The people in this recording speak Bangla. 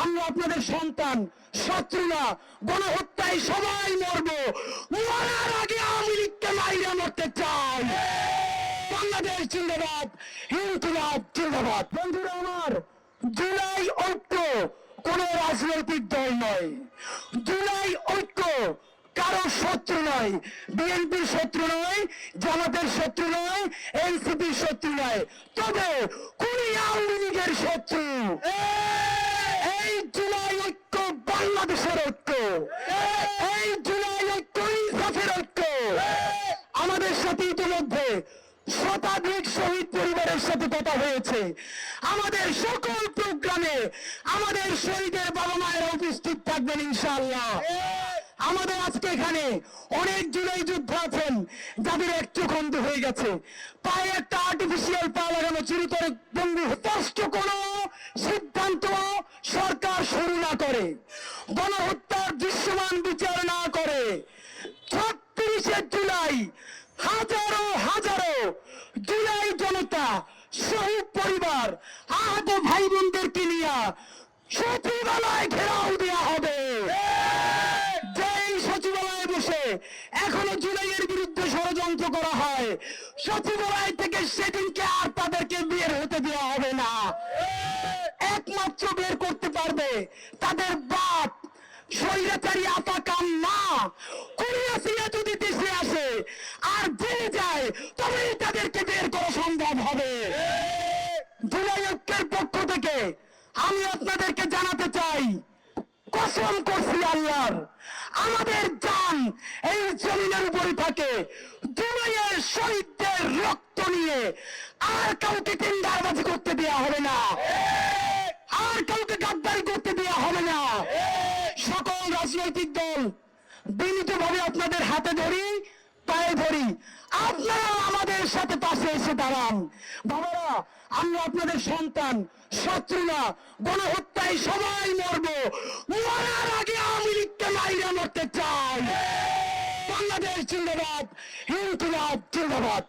আমরা আপনাদের সন্তান, শত্রু না। গণহত্যায় সবাই মরবো, মরার আগে আওয়ামী লীগকে মাইরে মরতে চাই। বাংলাদেশ জিন্দাবাদ, ইনকিলাব জিন্দাবাদ। বন্ধুরা আমার, জুলাই ঐক্য কোন রাজনৈতিক দল নয়। জুলাই ঐক্য কারো শত্রু নয়, বিএনপির শত্রু নয়, জামাতের শত্রু নয়, এনসিপির শত্রু নয়, তবে কোন আওয়ামী লীগের শত্রু। এই জুলাই ঐক্য বাংলাদেশের ঐক্য, এই জুলাই ঐক্য ইনসাফের ঐক্য। আমাদের সাথে ইতিমধ্যে শতাধিক শহীদ পরিবারের সাথে কথা হয়েছে। আমাদের সকল প্রোগ্রামে আমাদের শহীদের বাবা মায়েরা উপস্থিত থাকবেন ইনশাআল্লাহ। আমাদের আজকে এখানে অনেক জুলাই যোদ্ধা আছেন যাদের এক চোখ অন্ধ হয়ে গেছে, পায়ে একটা আর্টিফিশিয়াল পা লাগানো চিরতরে বন্দী। স্পষ্ট কোন সিদ্ধান্ত সরকার শুরু না করে, গণহত্যার দৃশ্যমান বিচার না করে, ৩৬শে জুলাই হাজারো হাজারো জুলাই জনতা, শহীদ পরিবার, আহত ভাই বোনদেরকে নিয়ে সচিবালয় ঘেরাও দেওয়া হবে। যেই সচিবালয়ে বসে এখনো জুলাইয়ের বিরুদ্ধে ষড়যন্ত্র করা হয়, সচিবালয় থেকে সেদিনকে আর তাদেরকে বের হতে দেওয়া হবে না। একমাত্র বের করতে পারবে তাদের বাপ, স্বৈরাচারী আপা কাম মা। কুড়িয়াছিয়া যদি দেশে আসে আর জেলে যায়, তবেই তাদেরকে বের করা সম্ভব হবে। জুলাই ঐক্যের পক্ষ থেকে আমি আপনাদেরকে জানাতে চাই, কসম করছি আল্লাহর, আমাদের জান এই জমিনের উপরে থাকে। জুলাইয়ের শহীদদের রক্ত নিয়ে আর কাউকে টেন্ডারবাজি করতে দেওয়া হবে না, আর কাউকে গাদ্দারি করতে দেওয়া হবে না। সকল রাজনৈতিক দল বিনীতভাবে আপনাদের হাতে ধরি, পায়ে ধরি, আপনারা আমাদের সাথে পাশে এসে দাঁড়ান। বাবারা, আমরা আপনাদের সন্তান, শত্রু না। গণহত্যায় সবাই মরবো, মরার আগে আওয়ামী লীগকে মাইরে মরতে চাই। বাংলাদেশ জিন্দাবাদ, ইনকিলাব জিন্দাবাদ।